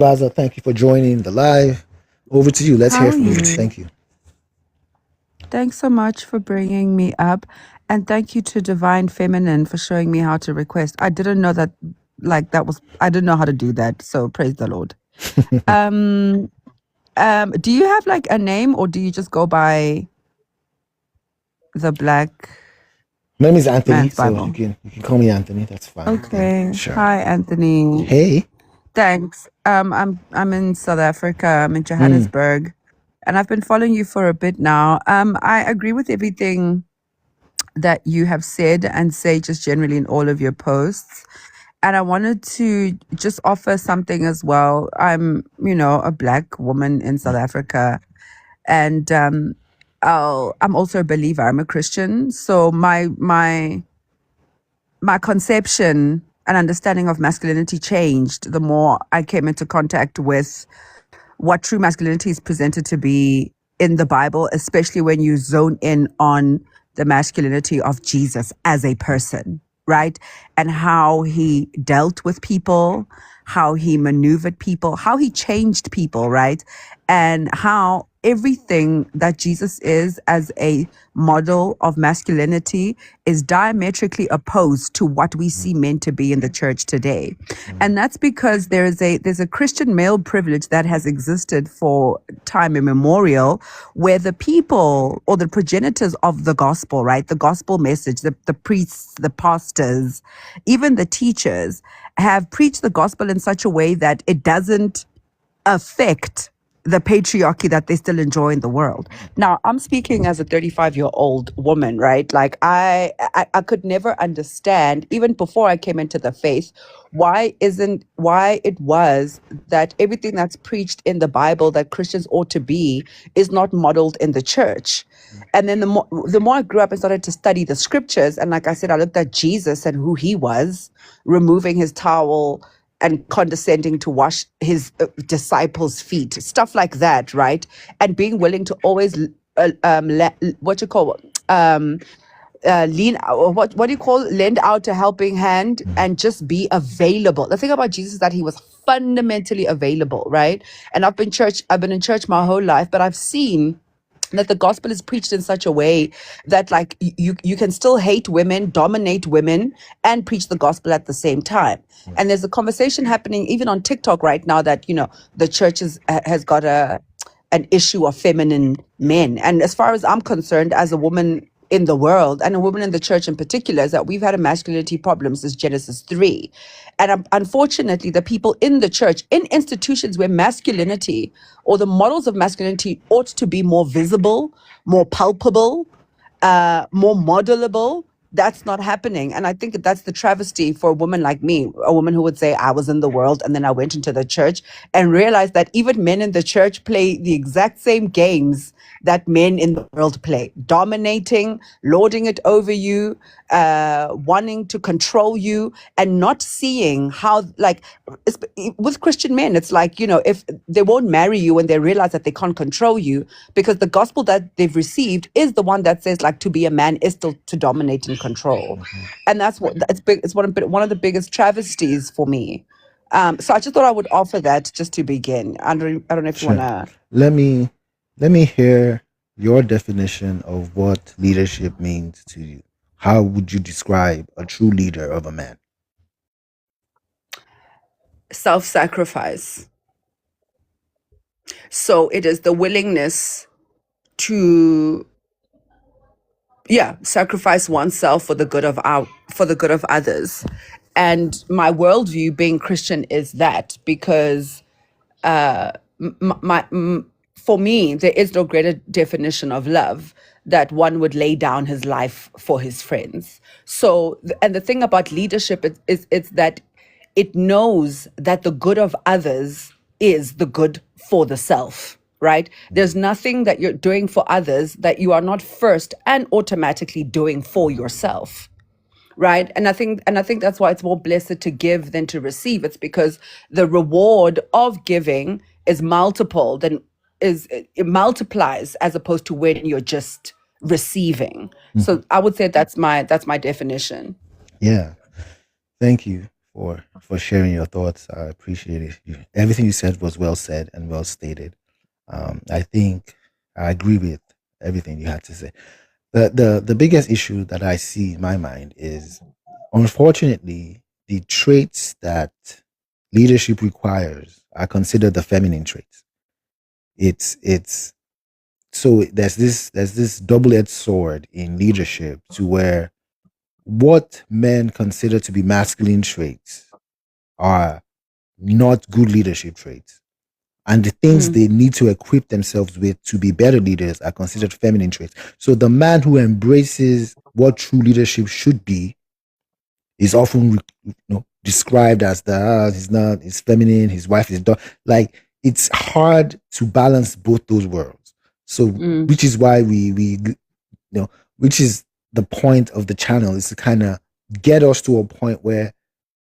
Vaza, thank you for joining the live. Over to you. Let's How hear are from you. you? Thank you. Thanks so much for bringing me up. And thank you to Divine Feminine for showing me how to request. I didn't know that, I didn't know how to do that. So praise the Lord. Um, do you have like a name or do you just go by the Black My name is Anthony, Man's so Bible? you can call me Anthony. That's fine. Yeah, Okay. sure. Hi, Anthony. Hey. Thanks. I'm in South Africa. I'm in Mm, Johannesburg, and I've been following you for a bit now. I agree with everything that you have said and say just generally in all of your posts. And I wanted to just offer something as well. I'm, a Black woman in South Africa, and I'm also a believer. I'm a Christian, so my conception and understanding of masculinity changed the more I came into contact with what true masculinity is presented to be in the Bible, especially when you zone in on the masculinity of Jesus as a person, right? And how he dealt with people, how he maneuvered people, how he changed people, right? And how everything that Jesus is as a model of masculinity is diametrically opposed to what we see men to be in the church today. And that's because there's a Christian male privilege that has existed for time immemorial, where the people or the progenitors of the gospel, right, the gospel message, the priests, the pastors, even the teachers have preached the gospel in such a way that it doesn't affect the patriarchy that they still enjoy in the world. Now, I'm speaking as a 35-year-old woman, right? Like I could never understand, even before I came into the faith, why it was that everything that's preached in the Bible that Christians ought to be is not modeled in the church. And then the more I grew up and started to study the scriptures, and like I said, I looked at Jesus and who he was, removing his towel and condescending to wash his disciples' feet, stuff like that, right? And being willing to always, what you call, lean, what do you call, lend out a helping hand and just be available. The thing about Jesus is that he was fundamentally available, right? And I've been in church my whole life, but I've seen that the gospel is preached in such a way that like you can still hate women, dominate women, and preach the gospel at the same time. And there's a conversation happening even on TikTok right now that the church has got an issue of feminine men. And as far as I'm concerned, as a woman in the world and a woman in the church in particular, is that we've had a masculinity problem since Genesis 3. And unfortunately, the people in the church, in institutions where masculinity or the models of masculinity ought to be more visible, more palpable, more modelable, that's not happening. And I think that's the travesty for a woman like me, a woman who would say, I was in the world and then I went into the church, and realized that even men in the church play the exact same games that men in the world play, dominating, lording it over you, wanting to control you, and not seeing how, like, with Christian men, it's like, if they won't marry you when they realize that they can't control you, because the gospel that they've received is the one that says, like, to be a man is still to dominate and control. And that's what it's big. It's one of the biggest travesties for me. So I just thought I would offer that just to begin. I don't know if you want sure. to. Let me hear your definition of what leadership means to you. How would you describe a true leader of a man? Self-sacrifice. So it is the willingness to, sacrifice oneself for the good of others. And my worldview, being Christian, is that because for me, there is no greater definition of love that one would lay down his life for his friends. So, and the thing about leadership is it's that it knows that the good of others is the good for the self, right? There's nothing that you're doing for others that you are not first and automatically doing for yourself, right? And I think that's why it's more blessed to give than to receive. It's because the reward of giving is multiple than is it multiplies, as opposed to when you're just receiving. So I would say that's my definition. Yeah. Thank you for sharing your thoughts. I appreciate it. Everything you said was well said and well stated. I think I agree with everything you had to say. The biggest issue that I see in my mind is, unfortunately, the traits that leadership requires are considered the feminine traits. It's so there's this double-edged sword in leadership, to where what men consider to be masculine traits are not good leadership traits. And the things Mm, they need to equip themselves with to be better leaders are considered feminine traits. So the man who embraces what true leadership should be is often, described as he's not, he's feminine, his wife is done. Like, it's hard to balance both those worlds. So, mm, which is why which is the point of the channel, is to kind of get us to a point where,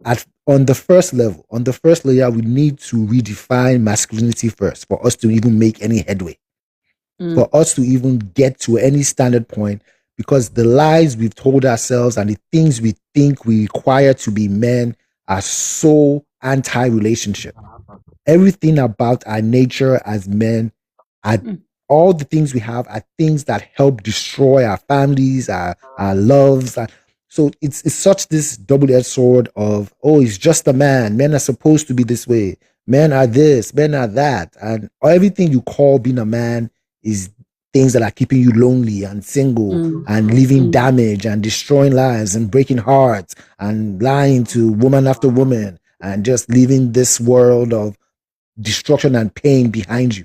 at on the first level, on the first layer, we need to redefine masculinity first for us to even make any headway, mm, for us to even get to any standard point, because the lies we've told ourselves and the things we think we require to be men are so anti-relationship. Everything about our nature as men, are mm, all the things we have are things that help destroy our families, our loves. So it's such this double-edged sword of, oh, he's just a man. Men are supposed to be this way. Men are this, men are that. And everything you call being a man is things that are keeping you lonely and single mm, and leaving mm, damage and destroying lives and breaking hearts and lying to woman after woman and just leaving this world of destruction and pain behind you.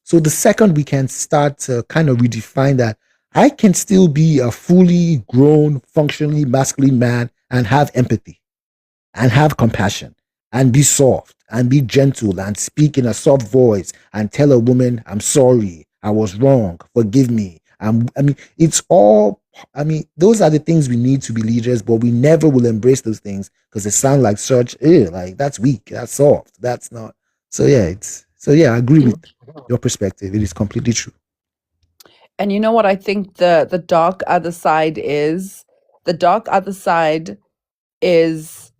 So the second we can start to kind of redefine that, I can still be a fully grown, functionally masculine man and have empathy and have compassion and be soft and be gentle and speak in a soft voice and tell a woman, I'm sorry, I was wrong, forgive me. I mean, it's all, I mean, those are the things we need to be leaders, but we never will embrace those things because they sound like such, like that's weak, that's soft, that's not. So yeah, I agree with your perspective. It is completely true. And you know what I think the dark other side is? The dark other side is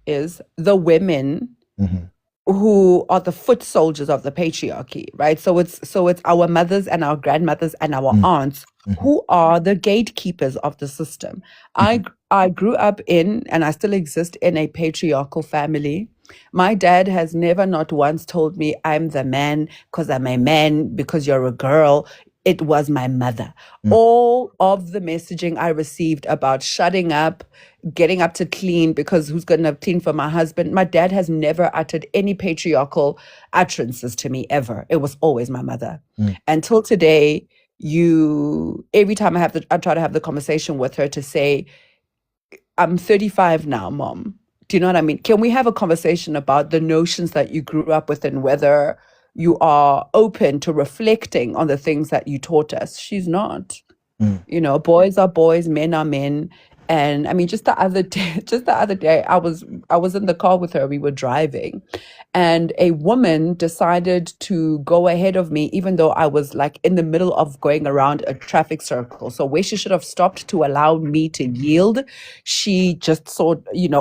is the women Mm-hmm. who are the foot soldiers of the patriarchy, right? So it's our mothers and our grandmothers and our aunts Mm-hmm. who are the gatekeepers of the system. Mm-hmm. I grew up in, and I still exist in, a patriarchal family. My dad has never, not once, told me I'm the man because I'm a man, because you're a girl. It was my mother. All of the messaging I received about shutting up, getting up to clean, because who's going to clean for my husband? My dad has never uttered any patriarchal utterances to me ever. It was always my mother. Mm-hmm. Until today, every time I try to have the conversation with her to say, I'm 35 now, mom. Do you know what I mean? Can we have a conversation about the notions that you grew up with and whether you are open to reflecting on the things that you taught us? She's not. Mm-hmm. Boys are boys, men are men. And I mean, just the other day, I was in the car with her. We were driving, and a woman decided to go ahead of me, even though I was like in the middle of going around a traffic circle. So where she should have stopped to allow me to yield, she just saw,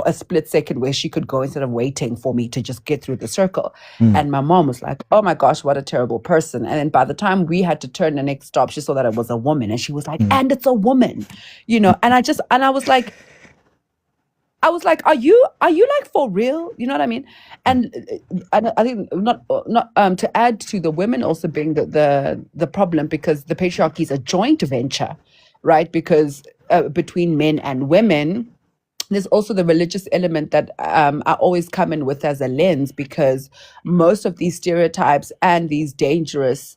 a split second where she could go instead of waiting for me to just get through the circle. And my mom was like, "Oh my gosh, what a terrible person." And then by the time we had to turn the next stop, she saw that it was a woman, and she was like, Mm-hmm. "And it's a woman," and I was like, are you like for real? You know what I mean? And I think, not to add to the women also being the problem, because the patriarchy is a joint venture, right? Because between men and women, there's also the religious element that I always come in with as a lens, because most of these stereotypes and these dangerous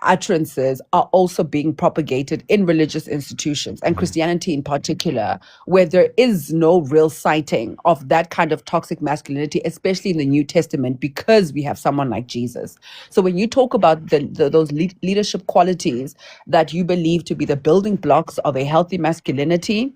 utterances are also being propagated in religious institutions, and Mm-hmm. Christianity in particular, where there is no real citing of that kind of toxic masculinity, especially in the New Testament, because we have someone like Jesus. So when you talk about those leadership qualities that you believe to be the building blocks of a healthy masculinity,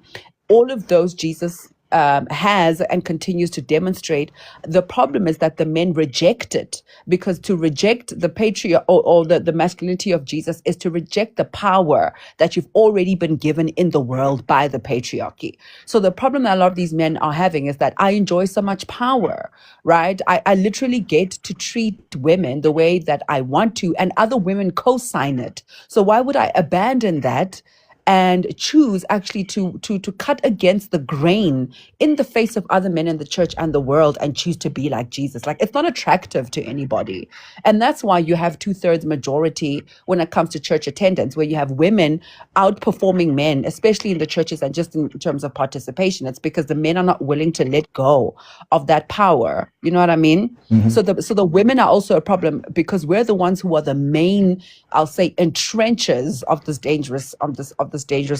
all of those Jesus has and continues to demonstrate. The problem is that the men reject it, because to reject the patriarch or the masculinity of Jesus is to reject the power that you've already been given in the world by the patriarchy. So the problem that a lot of these men are having is that I enjoy so much power, right? I literally get to treat women the way that I want to, and other women co-sign it. So why would I abandon that and choose actually to cut against the grain in the face of other men in the church and the world, and choose to be like Jesus? Like, it's not attractive to anybody. And that's why you have 2/3 majority when it comes to church attendance, where you have women outperforming men, especially in the churches and just in terms of participation. It's because the men are not willing to let go of that power. You know what I mean? So the women are also a problem, because we're the ones who are the main, I'll say, entrenchers of this dangerous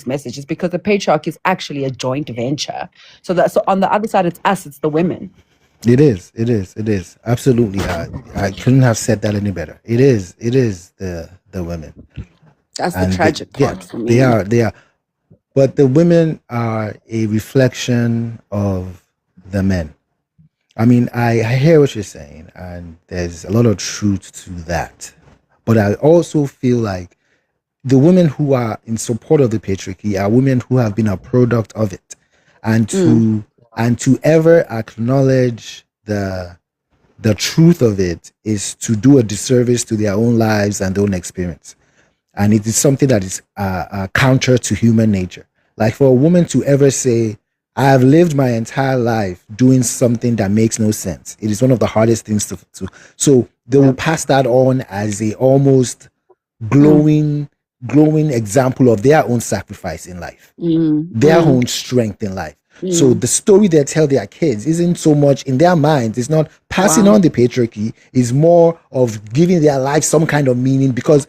message. Is because the patriarchy is actually a joint venture. So on the other side, it's us, it's the women. It is. It is. It is. Absolutely. I couldn't have said that any better. It is. It is the women. That's the And tragic part for me. they are. But the women are a reflection of the men. I mean, I hear what you're saying, and there's a lot of truth to that. But I also feel like the women who are in support of the patriarchy are women who have been a product of it, and to ever acknowledge the truth of it is to do a disservice to their own lives and their own experience. And it is something that is counter to human nature. Like, for a woman to ever say, I have lived my entire life doing something that makes no sense, it is one of the hardest things to. So they will pass that on as a almost glowing example of their own sacrifice in life, their own strength in life. So the story they tell their kids isn't so much in their minds. It's not passing on the patriarchy. It's more of giving their life some kind of meaning, because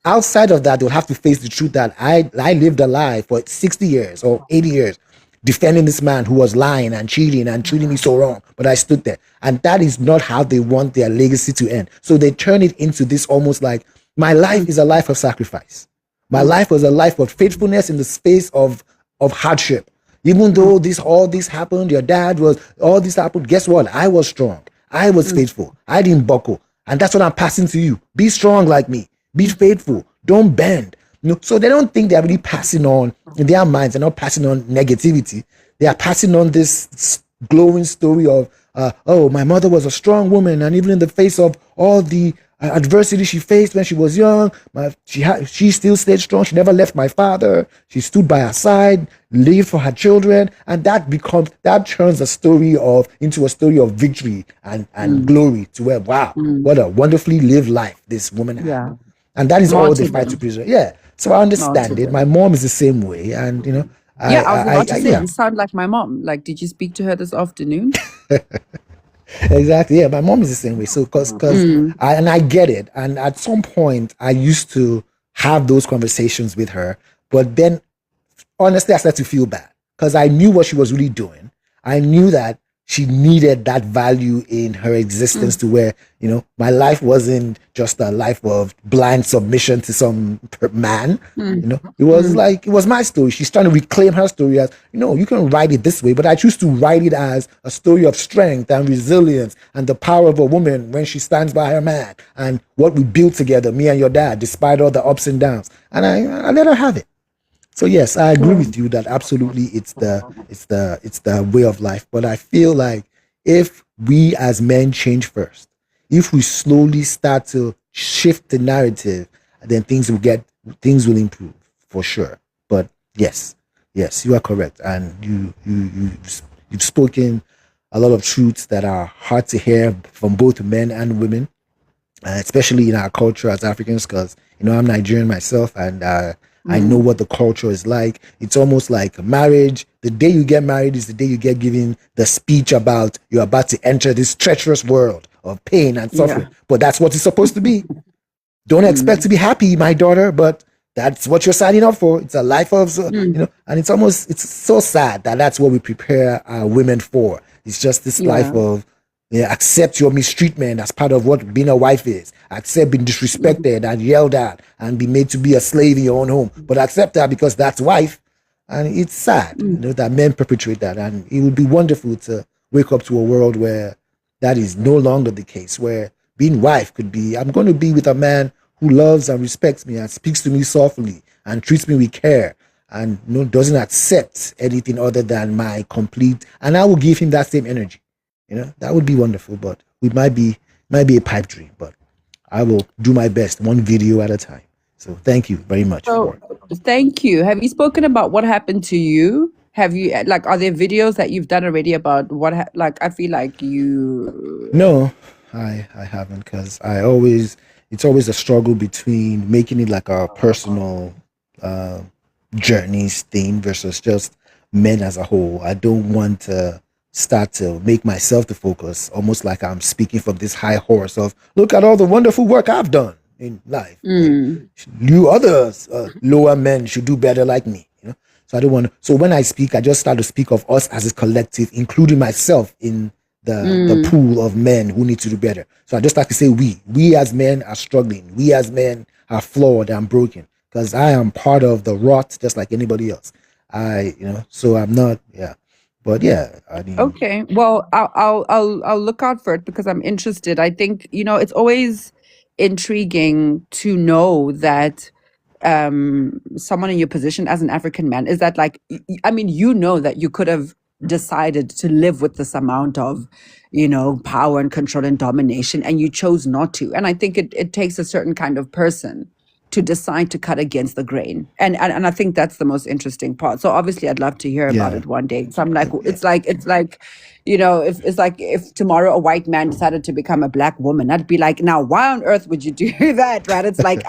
outside of that, they'll have to face the truth that I lived a lie for 60 years or 80 years defending this man who was lying and cheating and treating me so wrong, but I stood there. And that is not how they want their legacy to end. So they turn it into this almost like, my life is a life of sacrifice. My life was a life of faithfulness in the space of hardship. Even though all this happened, your dad was, all this happened, guess what? I was strong. I was faithful. I didn't buckle. And that's what I'm passing to you. Be strong like me. Be faithful. Don't bend. So they don't think they're really passing on, in their minds, they're not passing on negativity. They are passing on this glowing story of, oh, my mother was a strong woman, and even in the face of all the adversity she faced when she was young, she still stayed strong. She never left my father. She stood by her side, lived for her children, and that turns a story into a story of victory and glory, to where, wow, what a wonderfully lived life this woman had. And that is all they fight to preserve. Yeah. So I understand it. My mom is the same way, and I was about to say, you sound like my mom. Like, did you speak to her this afternoon? Exactly. Yeah, my mom is the same way. So, I get it. And at some point, I used to have those conversations with her, but then honestly, I started to feel bad, because I knew what she was really doing. I knew that she needed that value in her existence, to where, my life wasn't just a life of blind submission to some man. It was like, it was my story. She's trying to reclaim her story as, you can write it this way, but I choose to write it as a story of strength and resilience and the power of a woman when she stands by her man, and what we built together, me and your dad, despite all the ups and downs. And I let her have it. So yes, I agree with you that absolutely it's the way of life. But I feel like if we as men change first, if we slowly start to shift the narrative, then things will improve for sure. But yes, you are correct, and you've spoken a lot of truths that are hard to hear from both men and women, especially in our culture as Africans, because I'm Nigerian myself, and I know what the culture is like. It's almost like marriage. The day you get married is the day you get given the speech about you're about to enter this treacherous world of pain and suffering. But that's what it's supposed to be. Don't expect to be happy, my daughter, but that's what you're signing up for. It's a life of, and it's so sad that that's what we prepare our women for. It's just this life of, accept your mistreatment as part of what being a wife is. Accept being disrespected and yelled at and be made to be a slave in your own home. But accept that because that's wife. And it's sad, Mm. that men perpetrate that. And it would be wonderful to wake up to a world where that is no longer the case, where being wife could be, I'm going to be with a man who loves and respects me and speaks to me softly and treats me with care and doesn't accept anything other than my complete, and I will give him that same energy. That would be wonderful, but it might be a pipe dream, but I will do my best, one video at a time. So thank you very much So, for. thank you. Have you spoken about what happened to you? Have you like are there videos that you've done already about like I feel like you No, I haven't, because it's always a struggle between making it like a personal uh, journeys thing versus just men as a whole. I don't want to start to make myself the focus, almost like I'm speaking from this high horse of look at all the wonderful work I've done in life. Like mm, you others, lower men should do better like me. So I don't want to. So when I speak, I just start to speak of us as a collective, including myself in the mm, pool of men who need to do better. So I just like to say we as men are struggling. We as men are flawed and broken because I am part of the rot just like anybody else. So I'm not, yeah. But yeah, I mean, okay. Well, I'll look out for it because I'm interested. I think, it's always intriguing to know that someone in your position as an African man is that like I mean, that you could have decided to live with this amount of, power and control and domination, and you chose not to. And I think it takes a certain kind of person to decide to cut against the grain. And I think that's the most interesting part. So obviously I'd love to hear about yeah, it one day. So I'm like, yeah. it's like, if it's like if tomorrow a white man decided to become a black woman, I'd be like, now why on earth would you do that? Right? It's like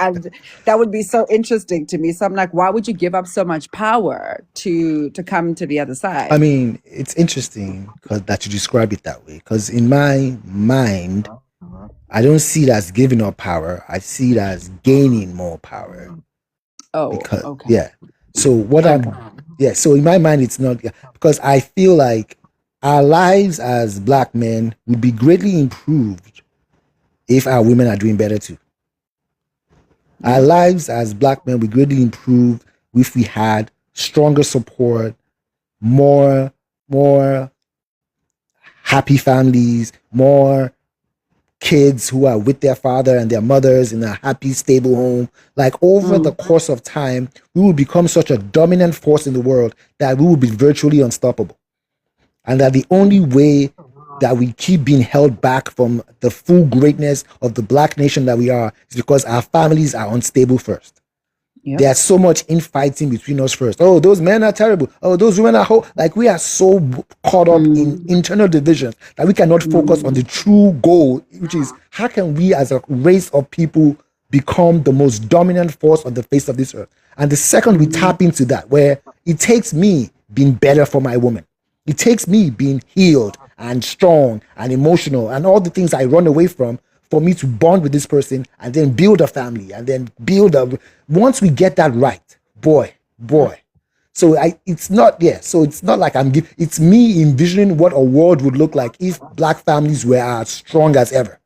that would be so interesting to me. So I'm like, why would you give up so much power to come to the other I side? mean, it's interesting that you describe it that way. Because in my mind, I don't see it as giving up power. I see it as gaining more power. Oh, Because okay. yeah, so what Okay. I'm yeah, so in my mind it's not, yeah, because I feel like our lives as black men would be greatly improved if our women are doing better too. Our Yeah. lives as black men would greatly improve if we had stronger support, more more happy families, more kids who are with their father and their mothers in a happy, stable home. Like over the Mm. course of time, we will become such a dominant force in the world that we will be virtually unstoppable. And that the only way that we keep being held back from the full greatness of the black nation that we are is because our families are unstable first. Yep. There's so much infighting between us first. Oh, those men are terrible. Oh, those women are like we are so caught up in Mm. internal divisions that we cannot focus on the Mm. true goal, which is how can we as a race of people become the most dominant force on the face of this earth. And the second we Mm. tap into that, where it takes me being better for my woman, it takes me being healed and strong and emotional and all the things I run away from for me to bond with this person and then build a family and then build a. Once we get that right, boy. So it's not, yeah. So it's not like it's me envisioning what a world would look like if black families were as strong as ever.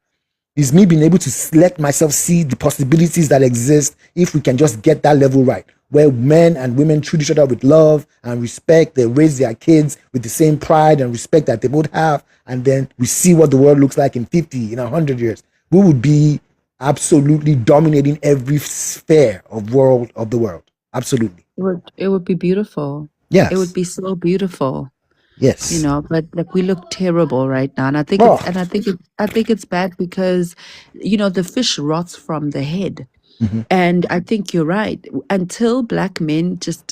Is me being able to let myself see the possibilities that exist if we can just get that level right, where men and women treat each other with love and respect. They raise their kids with the same pride and respect that they both have, and then we see what the world looks like in 50, in 100 years. We would be absolutely dominating every sphere of the world. Absolutely. It would be beautiful. It would Yes. be so beautiful. Yes. But like we look terrible right now, and Oh. I think it's bad because the fish rots from the head. Mhm, And I think you're right. Until black men mhm. just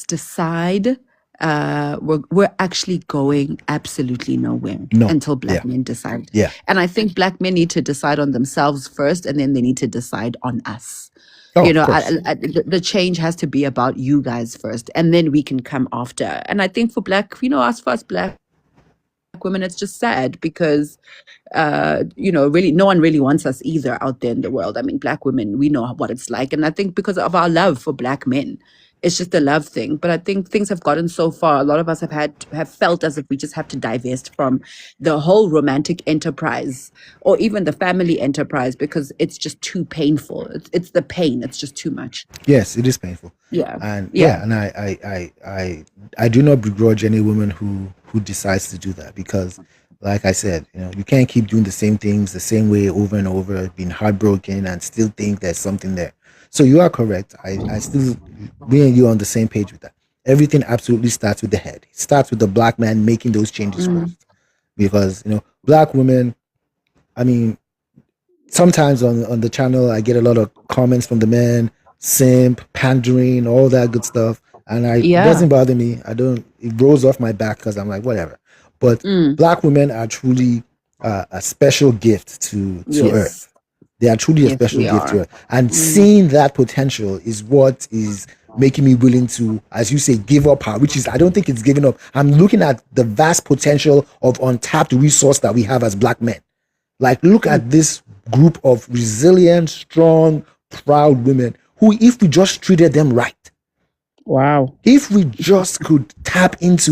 decide, we're actually going absolutely nowhere No. until black Yeah. men decide. Yeah. And I think black men need to decide on themselves first, and then they need to decide on us. Oh, of course. The change has to be about you guys first, and then we can come after. And I think for us black women, it's just sad because really no one really wants us either out there in the world. I mean, black women, we know what it's like. And I think because of our love for black men, it's just a love thing. But I think things have gotten so far. A lot of us have felt as if we just have to divest from the whole romantic enterprise or even the family enterprise because it's just too painful. It's the pain. It's just too much. Yes, it is painful. Yeah. And Yeah. and I do not begrudge any woman who decides to do that, because like I said, you can't keep doing the same things the same way over and over, being heartbroken and still think there's something there. So you are correct. I still, me and you are on the same page with that. Everything absolutely starts with the head. It starts with the black man making those changes first. Because, black women, I mean, sometimes on the channel I get a lot of comments from the men, simp, pandering, all that good stuff. And it Yeah. doesn't bother me. It rolls off my back because I'm like, whatever. But black women are truly a special gift to Yes. Earth. They are truly a Yes, special we gift to are. Earth. And seeing that potential is what is making me willing to, as you say, give up her, which is, I don't think it's giving up. I'm looking at the vast potential of untapped resource that we have as black men. Like, look at this group of resilient, strong, proud women who, if we just treated them right, Wow. if we just could tap into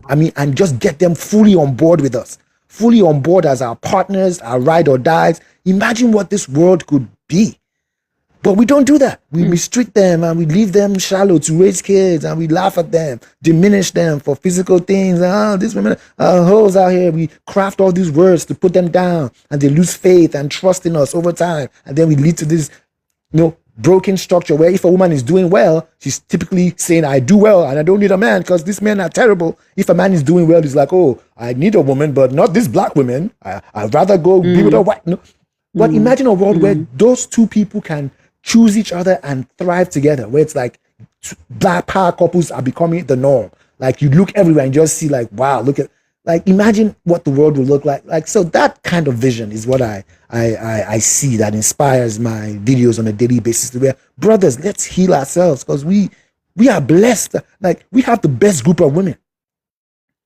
and just get them fully on board with us, fully on board as our partners, our ride or dies, imagine what this world could be. But we don't do that. We mistreat them and we leave them shallow to raise kids, and we laugh at them, diminish them for physical things. These women are hoes out here. We craft all these words to put them down, and they lose faith and trust in us over time. And then we lead to this, broken structure where if a woman is doing well, she's typically saying, I do well and I don't need a man because these men are terrible. If a man is doing well, he's like, oh, I need a woman, but not this black woman. I'd rather go be with a white. No. But imagine a world where those two people can choose each other and thrive together, where it's like black power couples are becoming the norm. Like, you look everywhere and just see like, wow, look at, like, imagine what the world will look like. Like, so that kind of vision is what I see that inspires my videos on a daily basis, where, brothers, let's heal ourselves, because we are blessed. Like, we have the best group of women.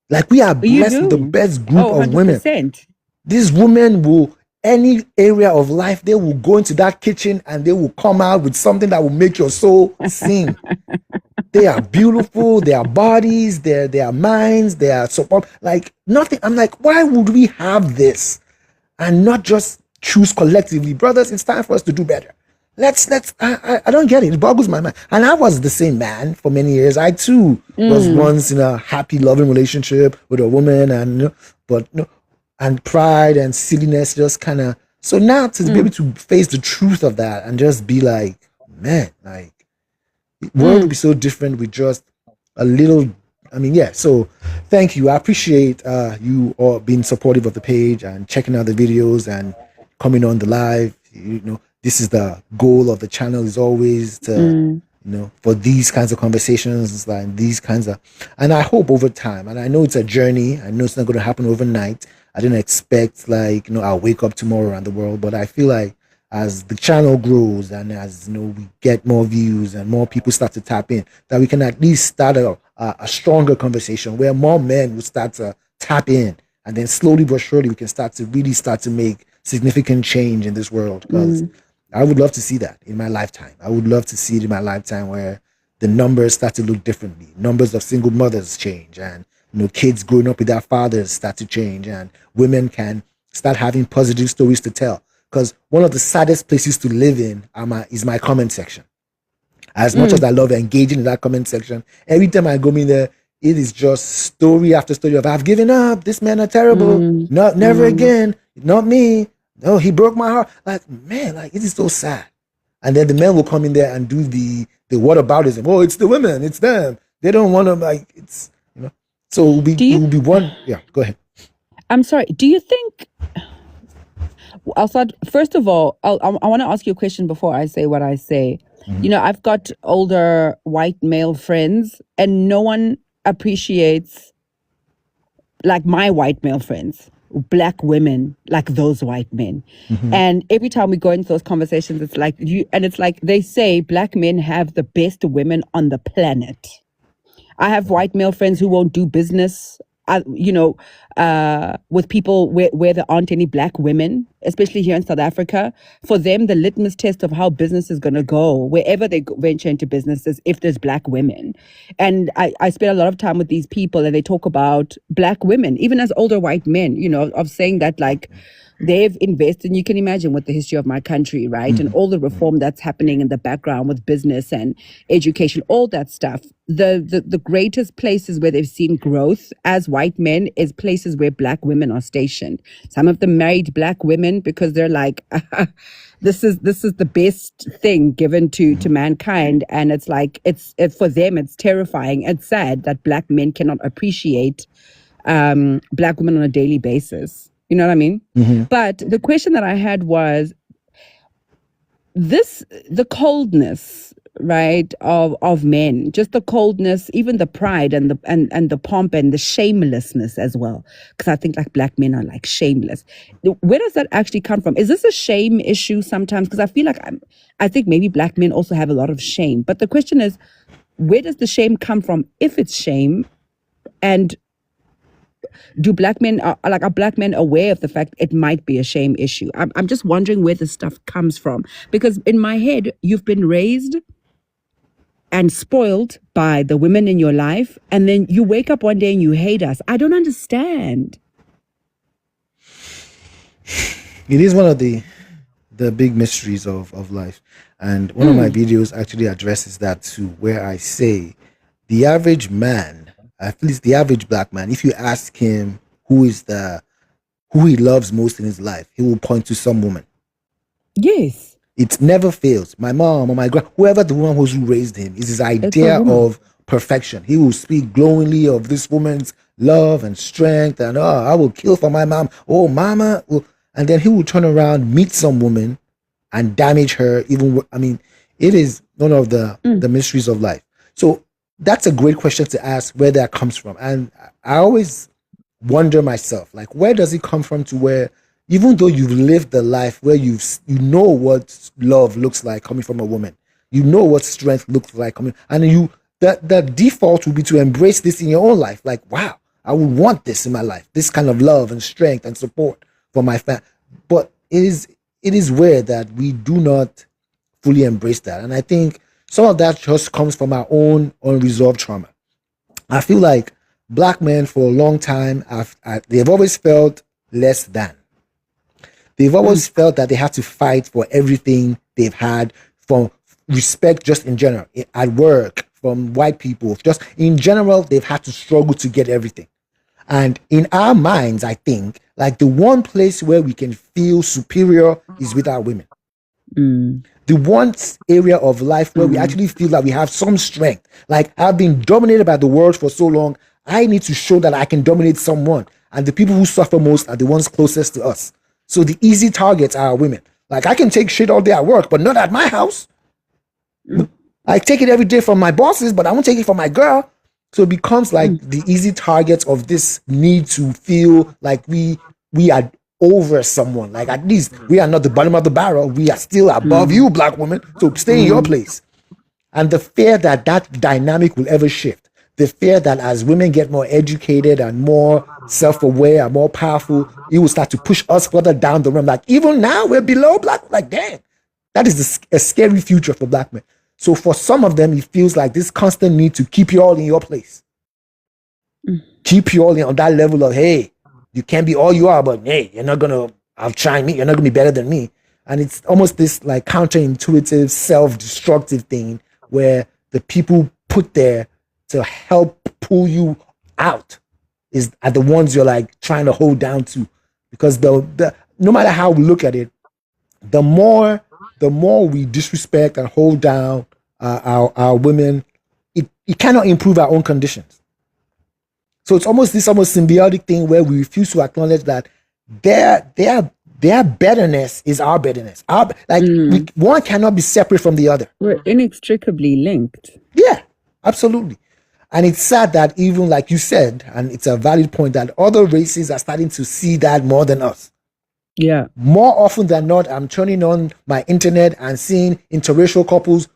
Like, we are blessed with the best group of women. 100%. These women will, any area of life, they will go into that kitchen and they will come out with something that will make your soul sing. They are beautiful, their bodies, their minds, their support, like nothing. I'm like, why would we have this and not just choose collectively? Brothers, it's time for us to do better. I don't get it. It boggles my mind. And I was the same man for many years. I too was once in a happy, loving relationship with a woman, and pride and silliness just kind of. So now to be able to face the truth of that and just be like, man, like, the world would be so different with just a little. So thank you. I appreciate you all being supportive of the page and checking out the videos and coming on the live. This is the goal of the channel, is always to, for these kinds of conversations, like these kinds of, and I hope over time, and I know it's a journey, I know it's not going to happen overnight. I didn't expect, like, I'll wake up tomorrow around the world, but I feel like as the channel grows and as we get more views and more people start to tap in, that we can at least start a stronger conversation where more men will start to tap in, and then slowly but surely we can start to make significant change in this world. Because I would love to see that in my lifetime. I would love to see it in my lifetime where the numbers start to look differently. Numbers of single mothers change, and kids growing up with their fathers start to change, and women can start having positive stories to tell. Because one of the saddest places to live in is my comment section. As much as I love engaging in that comment section, every time I go in there, it is just story after story of, I've given up, this man are terrible, never again, not me, no, he broke my heart. Like, man, like, it is so sad. And then the men will come in there and do the whataboutism. Oh, it's the women, it's them. They don't want to, like, it's, So it will be one. Yeah, go ahead. I'm sorry. Do you think? I'll start. First of all, I want to ask you a question before I say what I say. I've got older white male friends, and no one appreciates, like, my white male friends, black women, like those white men. And every time we go into those conversations, it's like they say black men have the best women on the planet. I have white male friends who won't do business with people where there aren't any black women, especially here in South Africa. For them, the litmus test of how business is going to go, wherever they venture into business, is if there's black women. And I spend a lot of time with these people, and they talk about black women, even as older white men, of saying that, like, they've invested, and you can imagine with the history of my country, right? And all the reform that's happening in the background with business and education, all that stuff. The greatest places where they've seen growth as white men is places where black women are stationed. Some of them married black women because they're like, this is the best thing given to mankind. And it's like, for them, it's terrifying. It's sad that black men cannot appreciate black women on a daily basis. You know what I mean? But the question that I had was the coldness, right, of men, just the coldness, even the pride and the pomp and the shamelessness as well. Because I think like black men are like shameless. Where does that actually come from? Is this a shame issue sometimes? Because I feel like I think maybe black men also have a lot of shame. But the question is, where does the shame come from if it's shame? And are black men aware of the fact it might be a shame issue? I'm just wondering where this stuff comes from. Because in my head, you've been raised and spoiled by the women in your life, and then you wake up one day and you hate us. I don't understand. It is one of the big mysteries of life. And one of my videos actually addresses that too, where I say the average man, at least the average black man, if you ask him who he loves most in his life, he will point to some woman. Yes. It never fails. My mom or my whoever the woman was who raised him, is his idea of perfection. He will speak glowingly of this woman's love and strength, and I will kill for my mom. Oh, mama. And then he will turn around, meet some woman, and damage her. It is one of the mysteries of life. So that's a great question to ask where that comes from. And I always wonder myself, like, where does it come from to where, even though you've lived the life where you know what love looks like coming from a woman, you know what strength looks like coming, and the default would be to embrace this in your own life. Like, wow, I would want this in my life, this kind of love and strength and support for my family. But it is weird that we do not fully embrace that. And I think some of that just comes from our own unresolved trauma. I feel like black men for a long time, they've always felt less than. They've always felt that they have to fight for everything they've had, from respect just in general, at work, from white people. Just in general, they've had to struggle to get everything. And in our minds, I think, like, the one place where we can feel superior is with our women. The one area of life where we actually feel that we have some strength. Like, I've been dominated by the world for so long, I need to show that I can dominate someone. And the people who suffer most are the ones closest to us. So the easy targets are women. Like, I can take shit all day at work, but not at my house. I take it every day from my bosses, but I won't take it from my girl. So it becomes like the easy targets of this need to feel like we are over someone. Like, at least we are not the bottom of the barrel. We are still above you, black woman. So stay in your place. And the fear that dynamic will ever shift. The fear that as women get more educated and more self-aware and more powerful, it will start to push us further down the road. Like, even now we're below black. Like, damn, that is a scary future for black men. So for some of them, it feels like this constant need to keep you all in your place. Keep you all on that level of, hey, you can't be all you are, but hey, you're not going to outshine me. You're not going to be better than me. And it's almost this like counterintuitive, self-destructive thing where the people put there to help pull you out are the ones you're like trying to hold down to. Because the no matter how we look at it, the more we disrespect and hold down our women, it cannot improve our own conditions. So it's almost symbiotic thing where we refuse to acknowledge that their betterness is our betterness. One cannot be separate from the other. We're inextricably linked. Yeah, absolutely. And it's sad that, even like you said, and it's a valid point, that other races are starting to see that more than us. Yeah. More often than not, I'm turning on my internet and seeing interracial couples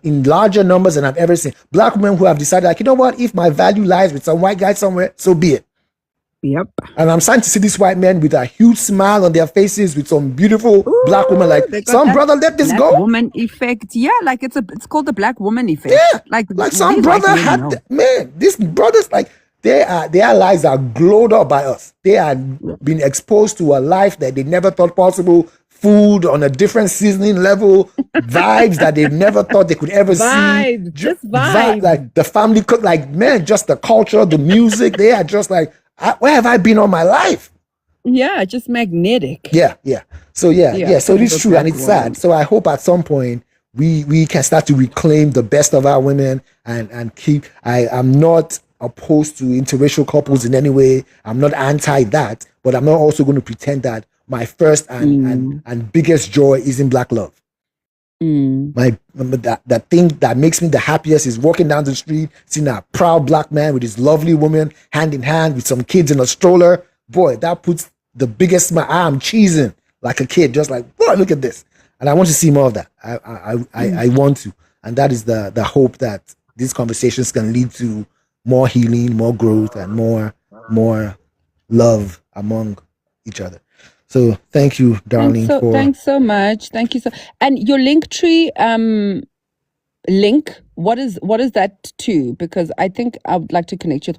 in larger numbers than I've ever seen. Black women who have decided, like, you know what, if my value lies with some white guy somewhere, so be it. Yep. And I'm starting to see these white men with a huge smile on their faces with some beautiful black women. Like, They got some that brother, let this black go. woman effect. Yeah, like it's called the black woman effect. Yeah, Like some these white brother men had know. man. These brothers, like, their lives are glowed up by us. They had been exposed to a life that they never thought possible. Food on a different seasoning level, vibes that they've never thought they could ever see. Just vibes. Like the family cook, like, man, just the culture, the music. They are just like, where have I been all my life? Yeah, just magnetic. Yeah. So so it is true, and it's sad. So I hope at some point we can start to reclaim the best of our women and keep. I am not opposed to interracial couples in any way. I'm not anti that, but I'm not also going to pretend that my first and biggest joy is in black love. The thing that makes me the happiest is walking down the street, seeing a proud black man with his lovely woman hand in hand with some kids in a stroller. Boy, that puts the biggest smile. I'm cheesing like a kid, just like, boy, look at this. And I want to see more of that. I want to. And that is the hope that these conversations can lead to more healing, more growth, and more love among each other. So thank you, darling. Thanks so much. Thank you so. And your Linktree link, what is that to? Because I think I would like to connect you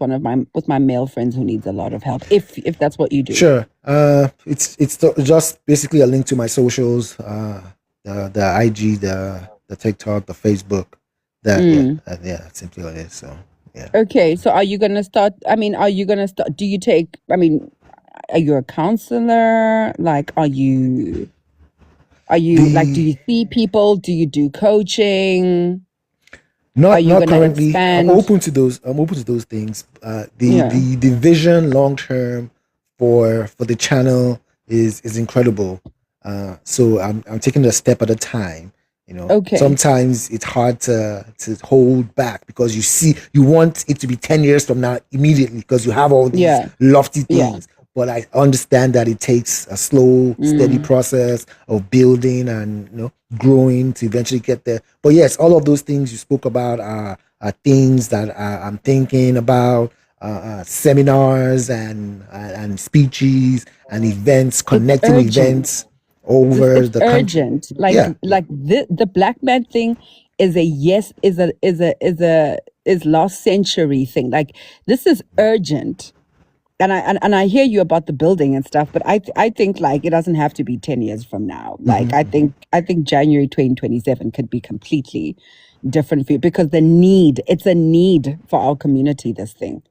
with my male friends who needs a lot of help. If that's what you do. Sure. It's just basically a link to my socials, the IG, the TikTok, the Facebook. That's simply what it is. So yeah. Okay. So are you gonna start? Do you take? Are you a counselor? Like, are you like, do you see people? Do you do coaching? Not currently. Expand? I'm open to those things. The vision long term for the channel is incredible. So I'm taking it a step at a time. Okay. Sometimes it's hard to hold back because you want it to be 10 years from now immediately because you have all these lofty things. But I understand that it takes a slow, steady process of building and growing to eventually get there. But yes, all of those things you spoke about are things that I'm thinking about. Seminars and speeches and events, connecting events over the urgent. country. Like the black man thing is last century thing. Like, this is urgent. And I hear you about the building and stuff, but I think, like, it doesn't have to be 10 years from now. Like, I think January 2027 could be completely different for you because it's a need for our community, this thing.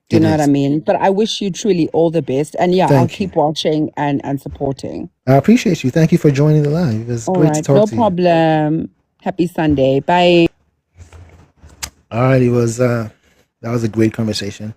Do you know what I mean? But I wish you truly all the best. And I'll keep watching and supporting. I appreciate you. Thank you for joining the live. It was great to talk to you. No problem. Happy Sunday. Bye. All right. That was a great conversation.